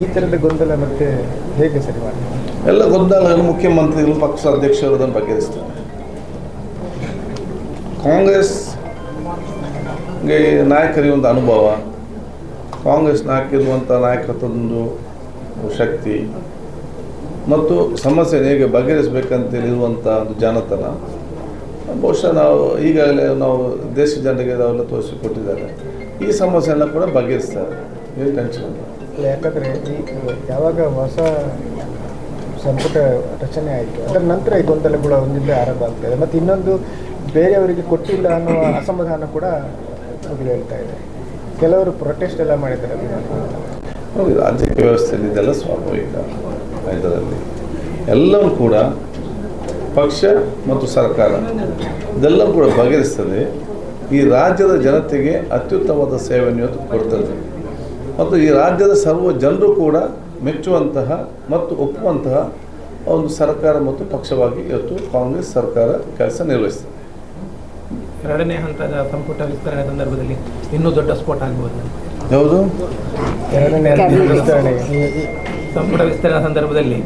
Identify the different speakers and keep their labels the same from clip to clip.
Speaker 1: ಈ ಥರದ ಗೊಂದಲ ಮತ್ತೆ ಹೇಗೆ ಸರಿ ಮಾಡಿ?
Speaker 2: ಎಲ್ಲ ಗೊಂದಲಗಳು ಮುಖ್ಯಮಂತ್ರಿಗಳು ಪಕ್ಷ ಅಧ್ಯಕ್ಷರು ಅದನ್ನು ಬಗೆಹರಿಸ್ತಾರೆ. ಕಾಂಗ್ರೆಸ್ಗೆ ನಾಯಕರಿಗೆ ಒಂದು ಅನುಭವ, ಕಾಂಗ್ರೆಸ್ ನಾಯಕರಿರುವಂಥ ನಾಯಕತ್ವದೊಂದು ಶಕ್ತಿ ಮತ್ತು ಸಮಸ್ಯೆ ಹೇಗೆ ಬಗೆಹರಿಸಬೇಕಂತೇಳಿರುವಂಥ ಒಂದು ಜಾಣತನ ಬಹುಶಃ ಈಗಾಗಲೇ ನಾವು ದೇಶ ಜನರಿಗೆ ಅವೆಲ್ಲ ತೋರಿಸಿಕೊಟ್ಟಿದ್ದಾರೆ. ಈ ಸಮಸ್ಯೆಯನ್ನು ಕೂಡ ಬಗೆಹರಿಸ್ತಾರೆ, ಏನು ಟೆನ್ಷನ್ ಇಲ್ಲ.
Speaker 1: ಯಾಕಂದರೆ ಯಾವಾಗ ಹೊಸ ಸಂಪುಟ ರಚನೆ ಆಯಿತು ಅದರ ನಂತರ ಈ ಗೊಂದಲಗಳು ಒಂದಿಲ್ಲೇ ಆರಂಭ ಆಗ್ತಾಯಿದೆ. ಮತ್ತು ಇನ್ನೊಂದು, ಬೇರೆಯವರಿಗೆ ಕೊಟ್ಟಿಲ್ಲ ಅನ್ನುವ ಅಸಮಾಧಾನ ಕೂಡ ಮುಗಿಲು ಹೇಳ್ತಾ ಇದೆ. ಕೆಲವರು ಪ್ರೊಟೆಸ್ಟ್ ಎಲ್ಲ ಮಾಡಿದ್ದಾರೆ.
Speaker 2: ನೋಡಿ, ರಾಜಕೀಯ ವ್ಯವಸ್ಥೆಯಲ್ಲಿ ಇದೆಲ್ಲ ಸ್ವಾಭಾವಿಕ. ಇದರಲ್ಲಿ ಎಲ್ಲವೂ ಕೂಡ ಪಕ್ಷ ಮತ್ತು ಸರ್ಕಾರ ಇದೆಲ್ಲವೂ ಕೂಡ ಬಗೆಹರಿಸ್ತದೆ. ಈ ರಾಜ್ಯದ ಜನತೆಗೆ ಅತ್ಯುತ್ತಮವಾದ ಸೇವೆಯನ್ನು ಇವತ್ತು ಕೊಡ್ತದೆ ಮತ್ತು ಈ ರಾಜ್ಯದ ಸರ್ವ ಜನರು ಕೂಡ ಮೆಚ್ಚುವಂತಹ ಮತ್ತು ಒಪ್ಪುವಂತಹ ಒಂದು ಸರ್ಕಾರ ಮತ್ತು ಪಕ್ಷವಾಗಿ ಇವತ್ತು ಕಾಂಗ್ರೆಸ್ ಸರ್ಕಾರ ಕೆಲಸ ನಿರ್ವಹಿಸ್ತದೆ.
Speaker 3: ಎರಡನೇ ಹಂತದ ಸಂಪುಟ ವಿಸ್ತರಣೆ ಸಂದರ್ಭದಲ್ಲಿ ಇನ್ನೂ ದೊಡ್ಡ ಸ್ಫೋಟ ಆಗ್ಬೋದು.
Speaker 2: ಯಾವುದು?
Speaker 1: ಎರಡನೇ ವಿಸ್ತರಣೆ
Speaker 3: ಸಂಪುಟ ವಿಸ್ತರಣೆ ಸಂದರ್ಭದಲ್ಲಿ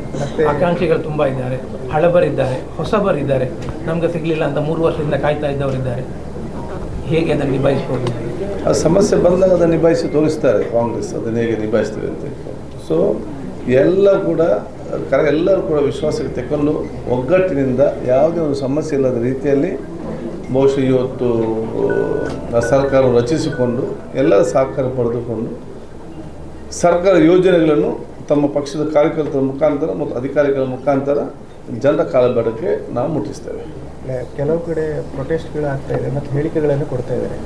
Speaker 3: ಆಕಾಂಕ್ಷಿಗಳು ತುಂಬ ಇದ್ದಾರೆ, ಹಳಬರಿದ್ದಾರೆ, ಹೊಸಬರಿದ್ದಾರೆ, ನಮಗೆ ಸಿಗಲಿಲ್ಲ ಅಂತ 3 ವರ್ಷದಿಂದ ಕಾಯ್ತಾ ಇದ್ದವರಿದ್ದಾರೆ. ಹೇಗೆ ಅದನ್ನು ನಿಭಾಯಿಸ್ಬೋದು?
Speaker 2: ಆ ಸಮಸ್ಯೆ ಬಂದಾಗ ಅದನ್ನು ನಿಭಾಯಿಸಿ ತೋರಿಸ್ತಾರೆ ಕಾಂಗ್ರೆಸ್, ಅದನ್ನು ಹೇಗೆ ನಿಭಾಯಿಸ್ತೇವೆ ಅಂತ. ಸೊ ಎಲ್ಲರೂ ಕೂಡ ವಿಶ್ವಾಸಕ್ಕೆ ತಗೊಂಡು ಒಗ್ಗಟ್ಟಿನಿಂದ ಯಾವುದೇ ಒಂದು ಸಮಸ್ಯೆ ಇಲ್ಲದ ರೀತಿಯಲ್ಲಿ ಬಹುಶಃ ಇವತ್ತು ಸರ್ಕಾರ ರಚಿಸಿಕೊಂಡು ಎಲ್ಲರ ಸಹಕಾರ ಪಡೆದುಕೊಂಡು ಸರ್ಕಾರ ಯೋಜನೆಗಳನ್ನು ತಮ್ಮ ಪಕ್ಷದ ಕಾರ್ಯಕರ್ತರ ಮುಖಾಂತರ ಮತ್ತು ಅಧಿಕಾರಿಗಳ ಮುಖಾಂತರ ಜನರ ಕಾಲಬೇಡಕ್ಕೆ ನಾವು ಮುಟ್ಟಿಸ್ತೇವೆ.
Speaker 1: ಕೆಲವು ಕಡೆ ಪ್ರೊಟೆಸ್ಟ್ಗಳು ಆಗ್ತಾ ಇದೆ ಮತ್ತು ಹೇಳಿಕೆಗಳನ್ನು ಕೊಡ್ತಾ ಇದ್ದಾರೆ.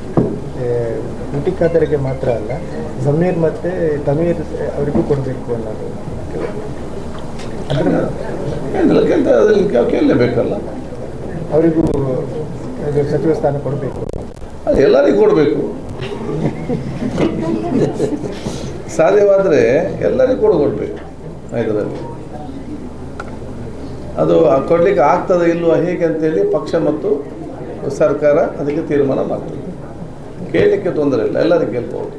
Speaker 1: ಊಟಿ ಖಾದರಿಗೆ ಮಾತ್ರ ಅಲ್ಲ, ಜಮೀರ್ ಮತ್ತು ತಮೀರ್ ಅವರಿಗೂ ಕೊಡಬೇಕು ಅನ್ನೋದು.
Speaker 2: ಕೇಳಲೇಬೇಕಲ್ಲ,
Speaker 1: ಅವರಿಗೂ ಸಚಿವ ಸ್ಥಾನ ಕೊಡಬೇಕು,
Speaker 2: ಅದು ಎಲ್ಲರಿಗೂ ಕೊಡಬೇಕು. ಸಾಧ್ಯವಾದರೆ ಎಲ್ಲರಿಗೂ ಕೊಡಬೇಕು. ಇದರಲ್ಲಿ ಅದು ಕೊಡಲಿಕ್ಕೆ ಆಗ್ತದೆ ಇಲ್ವ ಹೇಗೆ ಅಂತೇಳಿ ಪಕ್ಷ ಮತ್ತು ಸರ್ಕಾರ ಅದಕ್ಕೆ ತೀರ್ಮಾನ ಮಾಡ್ತದೆ. ಕೇಳಲಿಕ್ಕೆ ತೊಂದರೆ ಇಲ್ಲ, ಎಲ್ಲರಿಗೂ ಕೇಳ್ಬೋದು.